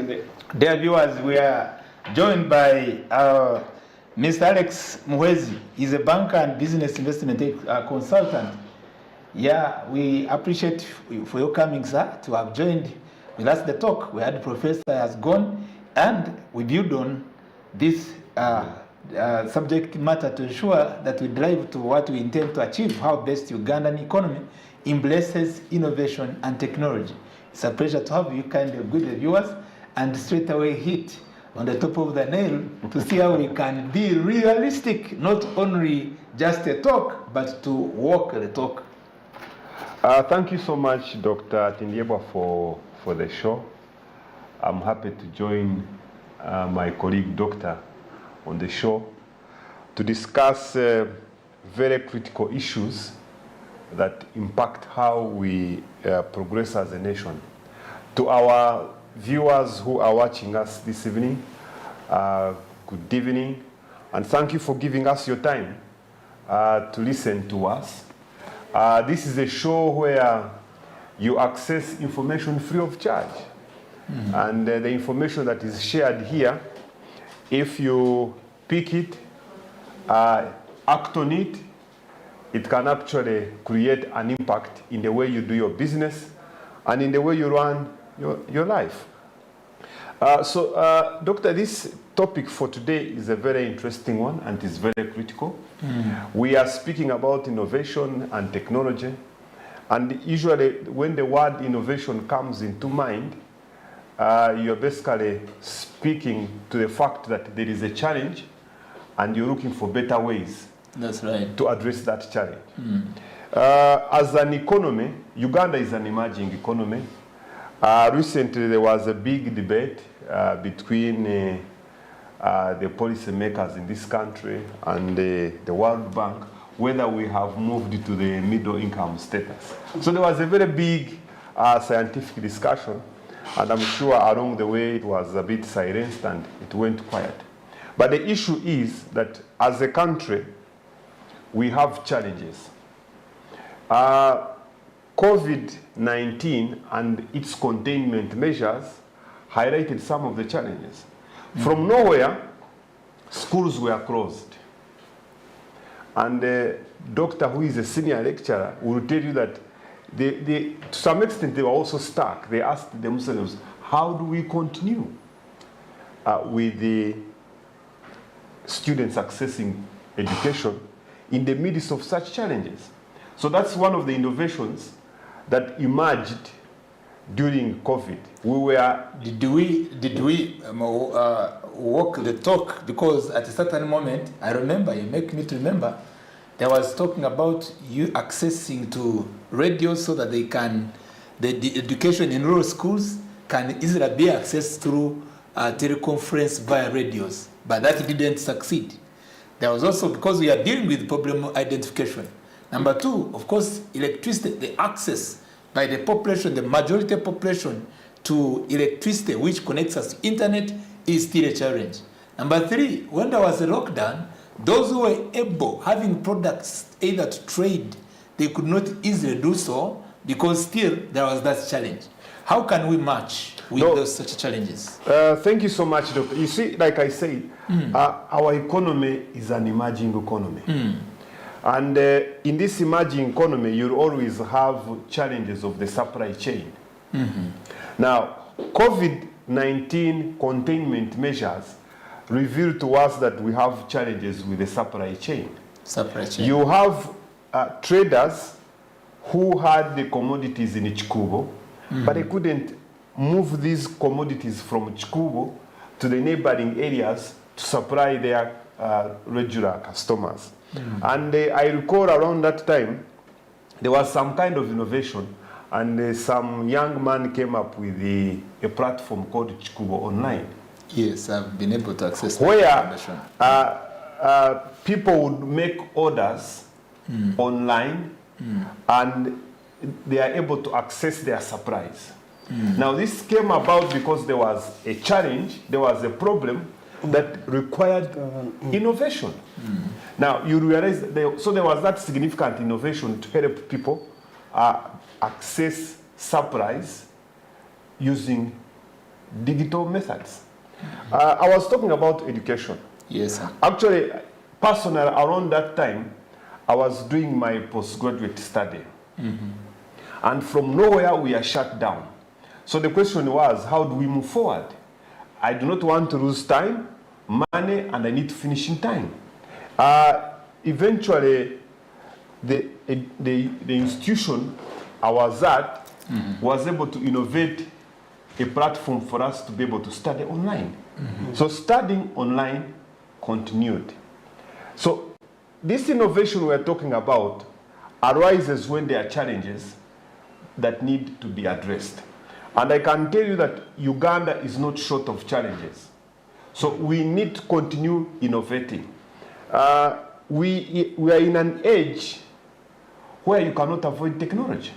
Dear viewers, we are joined by Mr. Alex Muhwezi. He's a banker and business investment consultant. Yeah, we appreciate for your coming, sir, to have joined with us the talk. We had the professor has gone, and we build on this subject matter to ensure that we drive to what we intend to achieve, how best Ugandan economy embraces innovation and technology. It's a pleasure to have you, kind of good viewers, and straight away hit on the top of the nail to see how we can be realistic, not only just a talk, but to walk the talk. Thank you so much, Dr. Tindiebwa, for the show. I'm happy to join my colleague, Doctor, on the show to discuss very critical issues that impact how we progress as a nation. To our viewers who are watching us this evening, good evening, and thank you for giving us your time to listen to us. This is a show where you access information free of charge. And the information that is shared here, if you pick it, act on it, it can actually create an impact in the way you do your business and in the way you run your life. Doctor, this topic for today is a very interesting one and is very critical. We are speaking about innovation and technology, and usually when the word innovation comes into mind, you're basically speaking to the fact that there is a challenge and you're looking for better ways. That's right. To address that challenge. As an economy, Uganda is an emerging economy. Recently, there was a big debate between the policymakers in this country and the World Bank whether we have moved to the middle income status. So there was a very big scientific discussion, and I'm sure along the way it was a bit silenced and it went quiet. But the issue is that as a country, we have challenges. COVID-19 and its containment measures highlighted some of the challenges. From nowhere, schools were closed. And the doctor, who is a senior lecturer, will tell you that to some extent they were also stuck. They asked themselves, how do we continue with the students accessing education in the midst of such challenges? So that's one of the innovations that emerged during COVID. Did we walk the talk? Because at a certain moment, I remember, you make me to remember, there was talking about you accessing to radio so that they can, the education in rural schools can easily be accessed through teleconference via radios, but that didn't succeed. There was also, because we are dealing with problem identification. Number two, of course, electricity, the access by the population, the majority population to electricity, which connects us to internet, is still a challenge. Number three, when there was a lockdown, those who were able, having products either to trade, they could not easily do so because still there was that challenge. How can we match with those such challenges? Thank you so much, Doctor. You see, like I said, our economy is an emerging economy. And in this emerging economy, you'll always have challenges of the supply chain. Now, COVID-19 containment measures revealed to us that we have challenges with the supply chain. You have traders who had the commodities in Chikubo, but they couldn't move these commodities from Chikubo to the neighboring areas to supply their regular customers. And I recall around that time, there was some kind of innovation, and some young man came up with a platform called Chikubo Online. Yes, I've been able to access that information. People would make orders online, and they are able to access their supplies. Now, this came about because there was a challenge, there was a problem that required innovation. Now, you realize, so there was that significant innovation to help people access supplies using digital methods. I was talking about education. Yes, sir. Actually, personally, around that time, I was doing my postgraduate study. And from nowhere, we are shut down. So the question was, how do we move forward? I do not want to lose time, money, and I need to finish in time. Eventually, the institution I was at was able to innovate a platform for us to be able to study online. So studying online continued. So this innovation we're talking about arises when there are challenges that need to be addressed. And I can tell you that Uganda is not short of challenges. So we need to continue innovating. We are in an age where you cannot avoid technology.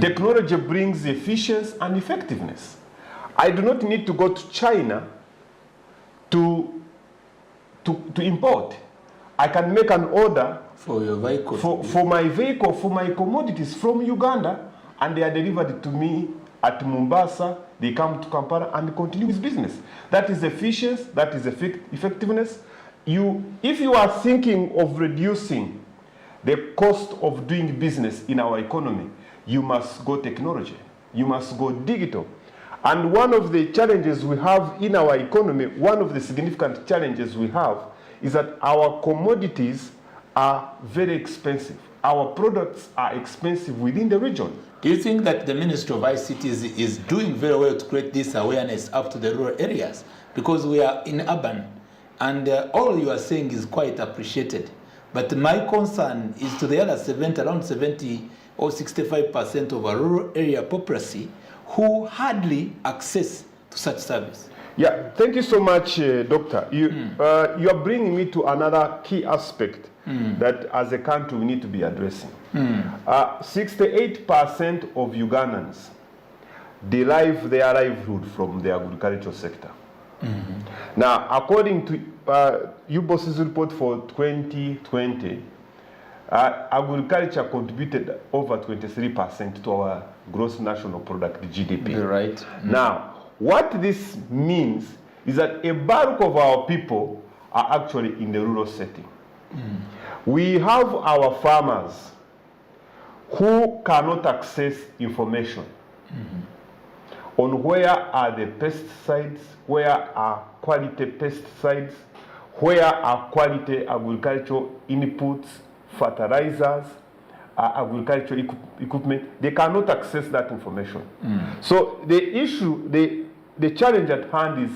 Technology brings efficiency and effectiveness. I do not need to go to China to import. I can make an order For your vehicle. For my vehicle, for my commodities from Uganda, and they are delivered to me at Mombasa. They come to Kampala and continue with business. That is efficiency, that is effectiveness. If you are thinking of reducing the cost of doing business in our economy, you must go technology. You must go digital. And one of the challenges we have in our economy, one of the significant challenges we have, is that our commodities are very expensive. Our products are expensive within the region. Do you think that the Ministry of ICT is doing very well to create this awareness up to the rural areas? Because we are in urban, and all you are saying is quite appreciated. But my concern is to the other around 70 or 65% of our rural area populace who hardly access to such service. Yeah, thank you so much, Doctor. You are bringing me to another key aspect that as a country we need to be addressing. 68% of Ugandans derive their livelihood from the agricultural sector. Now, according to UBOS's report for 2020, agriculture contributed over 23% to our gross national product, GDP. Right. Now, what this means is that a bulk of our people are actually in the rural setting. We have our farmers who cannot access information on where are the pesticides, where are quality pesticides, where are quality agricultural inputs, fertilizers, agricultural equipment. They cannot access that information. So the issue, the challenge at hand is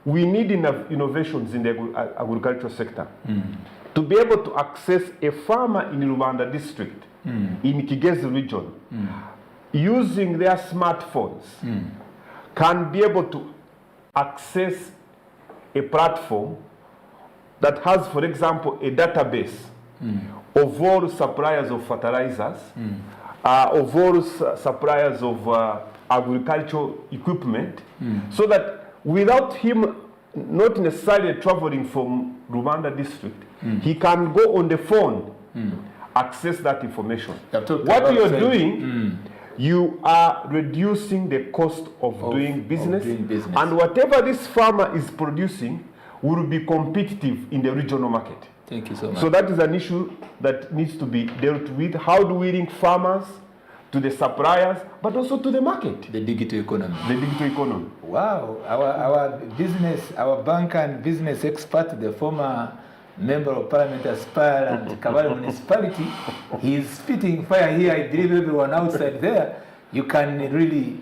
we need enough innovations in the agricultural sector to be able to access a farmer in Rubanda district, in Kigezi region, using their smartphones, can be able to access a platform that has, for example, a database of all suppliers of fertilizers, of all suppliers of agricultural equipment, so that without him not necessarily traveling from Rubanda district, he can go on the phone, access that information. What you're doing, you are reducing the cost of doing business, and whatever this farmer is producing will be competitive in the regional market. Thank you so much. So that is an issue that needs to be dealt with. How do we link farmers to the suppliers, but also to the market? The digital economy. The digital economy. Wow, our banker and business expert, the former member of parliament Aspire and Kabale municipality, he's spitting fire here. I believe everyone outside there, you can really,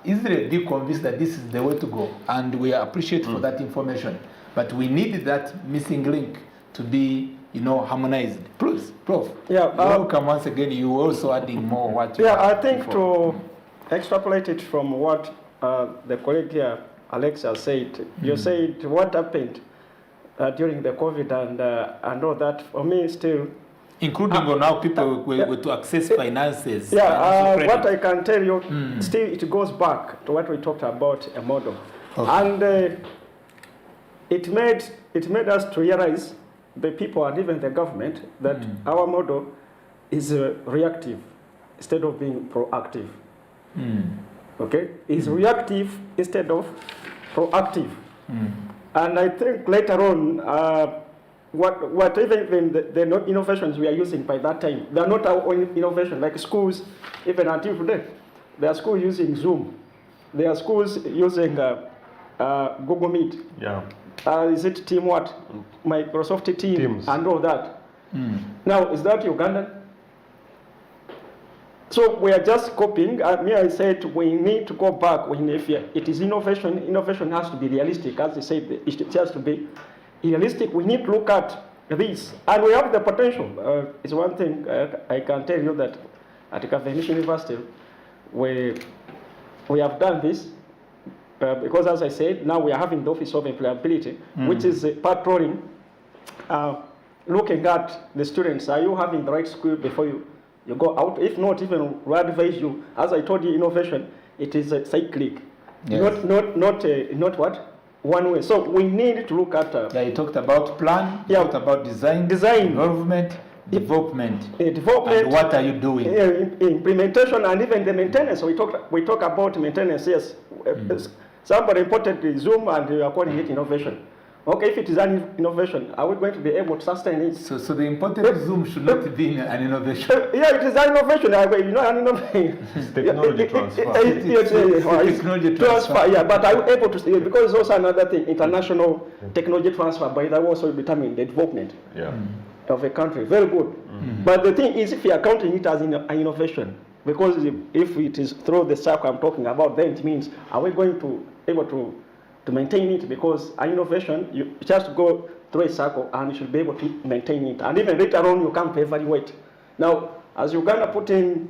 easily be convinced that this is the way to go. And we appreciate for that information. But we need that missing link to be, harmonized. Please, Prof. Yeah. Welcome once again. You also adding more what you I think before. To extrapolate it from what the colleague here, Alexa, said, you said what happened during the COVID and all that. For me, still, including on how people were to access finances. What I can tell you, still it goes back to what we talked about, a model. Okay. And it made us to realize, the people and even the government, that our model is reactive instead of being proactive. Okay, is reactive instead of proactive. And I think later on, what even the innovations we are using by that time, they are not our own innovation. Like schools, even until today, there are schools using Zoom. There are schools using Google Meet. Yeah. Is it Team what? Microsoft Teams and all that. Now, is that Ugandan? So we are just copying. I said we need to go back. If it is innovation, innovation has to be realistic. As I said, it has to be realistic. We need to look at this. And we have the potential. It's one thing I can tell you that at Kavendish University, we have done this. Because as I said, now we are having the Office of Employability, which is patrolling, looking at the students. Are you having the right skill before you go out? If not, even we advise you. As I told you, innovation, it is a cyclic, yes. not what? One way. So we need to look at... you talked about plan, you talked about design, development, and what are you doing? Implementation and even the maintenance. We talk about maintenance, yes. Somebody imported Zoom and you are calling it innovation. Okay, if it is an innovation, are we going to be able to sustain it? So the imported Zoom should not be an innovation. Yeah, it is an innovation. You know, an innovation. It's technology transfer. Technology transfer. Yeah, but are you able to see it? Because it's also another thing. International technology transfer, by that also determine the development of a country. Very good. But the thing is, if you are counting it as an innovation, because if it is through the circle I'm talking about, then it means, are we going to able to maintain it? Because an innovation, you just go through a circle and you should be able to maintain it. And even later on, you come to evaluate. Now, as Uganda put in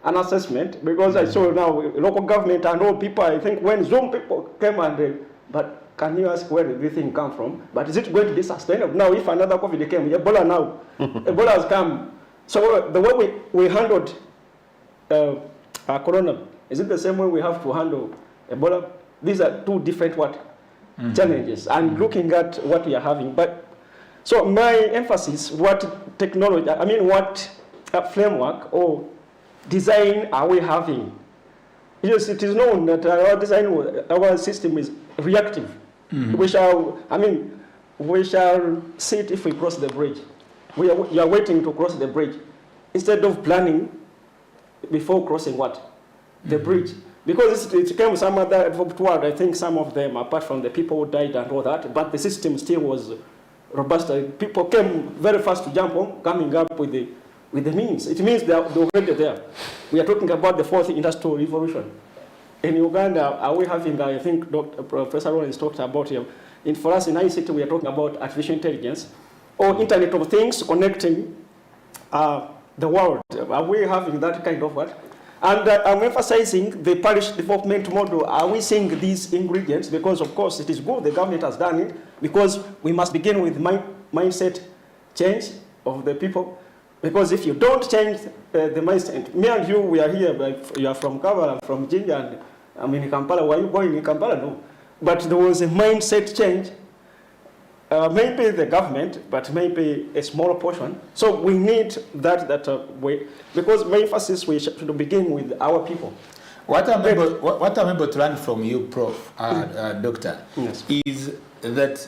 an assessment, because I saw now local government and all people, I think when Zoom people came and, but can you ask where did this thing come from? But is it going to be sustainable? Now, if another COVID came, Ebola now, Ebola has come. So the way we handled corona, is it the same way we have to handle Ebola? These are two different challenges, and looking at what we are having. But so my emphasis, what technology, what framework or design are we having? Yes, it is known that our system is reactive. We shall see it if we cross the bridge. We are waiting to cross the bridge instead of planning before crossing the bridge. Because it came some other world, I think some of them, apart from the people who died and all that, but the system still was robust. People came very fast to jump on, coming up with the means. It means they're already there. We are talking about the fourth industrial revolution. In Uganda, are we having, I think Professor Lawrence talked about here, for us in ICT, we are talking about artificial intelligence or Internet of Things connecting the world. Are we having that kind of what? And I'm emphasizing the parish development model. Are we seeing these ingredients? Because, of course, it is good the government has done it, because we must begin with mindset change of the people. Because if you don't change the mindset, me and you, we are here, but you are from Kampala, I'm from Jinja, and I'm in Kampala. Why are you going in Kampala? No. But there was a mindset change. Maybe the government, but maybe a smaller portion. So we need that way, because my emphasis we should begin with our people. What I'm able to learn from you, Prof, Doctor, yes, is that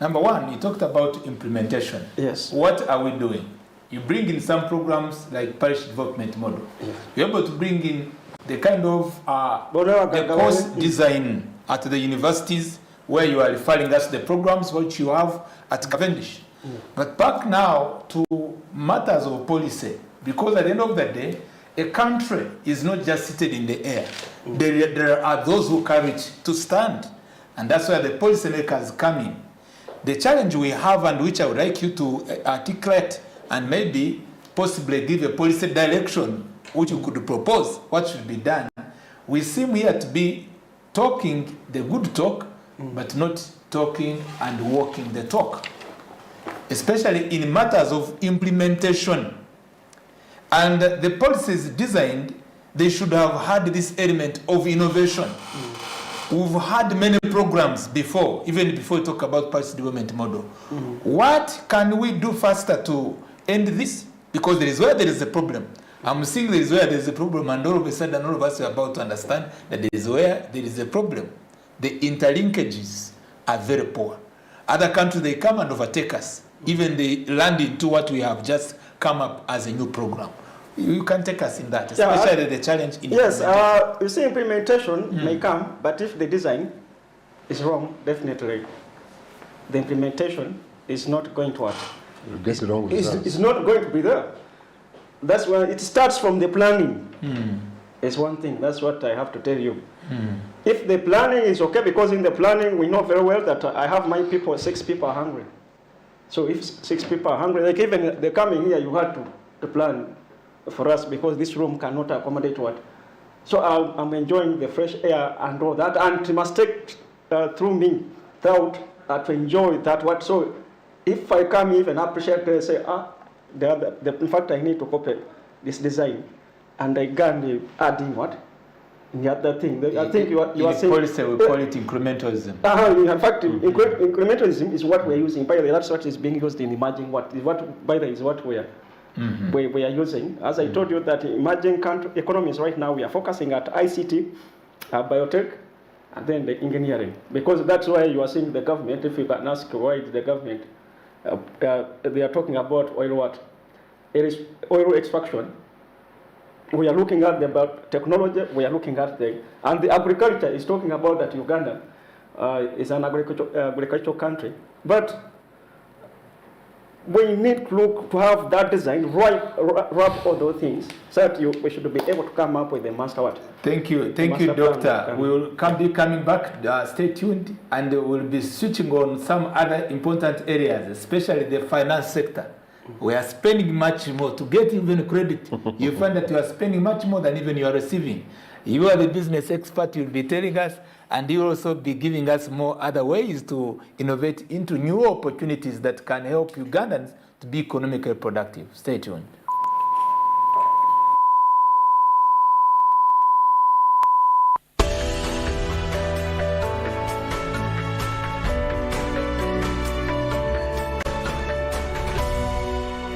number one, you talked about implementation. Yes. What are we doing? You bring in some programs like parish development model. Yes. You're able to bring in the kind of the course design at the universities, where you are referring us to the programs which you have at Cavendish. But back now to matters of policy, because at the end of the day, a country is not just seated in the air. There are those who carry it to stand. And that's where the policymakers come in. The challenge we have, and which I would like you to articulate and maybe possibly give a policy direction which you could propose, what should be done. We seem here to be talking the good talk, but not talking and walking the talk, especially in matters of implementation. And the policies designed, they should have had this element of innovation. We've had many programs before, even before we talk about policy development model. What can we do faster to end this? Because there is where there is a problem. I'm seeing this where there's a problem, and all of a sudden all of us are about to understand that there is where there is a problem. The interlinkages are very poor. Other countries, they come and overtake us. Even they land into what we have just come up as a new program. You can take us in that, especially the challenge in yes, you see, implementation may come, but if the design is wrong, definitely the implementation is not going to work. Get wrong with It's not going to be there. That's why it starts from the planning. It's one thing. That's what I have to tell you. If the planning is okay, because in the planning we know very well that I have my people, 6 people are hungry. So if 6 people are hungry, like even they come in here, you have to plan for us because this room cannot accommodate what. So I'm enjoying the fresh air and all that, and it must take through me throughout to enjoy that. What so if I come even appreciate it, say in fact I need to copy this design, and I can add in what. The other thing, I think you are saying... policy, we call it incrementalism. In fact, incrementalism is what we're using. By the way, that's what is being used in emerging by the way, is what we are using. As I told you that emerging economies right now, we are focusing at ICT, biotech, and then the engineering. Because that's why you are seeing the government, if you can ask why is the government, they are talking about oil what? It is oil extraction. We are looking at the technology, we are looking at and the agriculture is talking about that Uganda is an agricultural country. But we need to look to have that design, wrap all those things, so that we should be able to come up with a master what? Thank you, Doctor. We will be coming back, stay tuned, and we'll be switching on some other important areas, especially the finance sector. We are spending much more to get even credit. You find that you are spending much more than even you are receiving. You are the business expert, you'll be telling us, and you'll also be giving us more other ways to innovate into new opportunities that can help Ugandans to be economically productive. Stay tuned.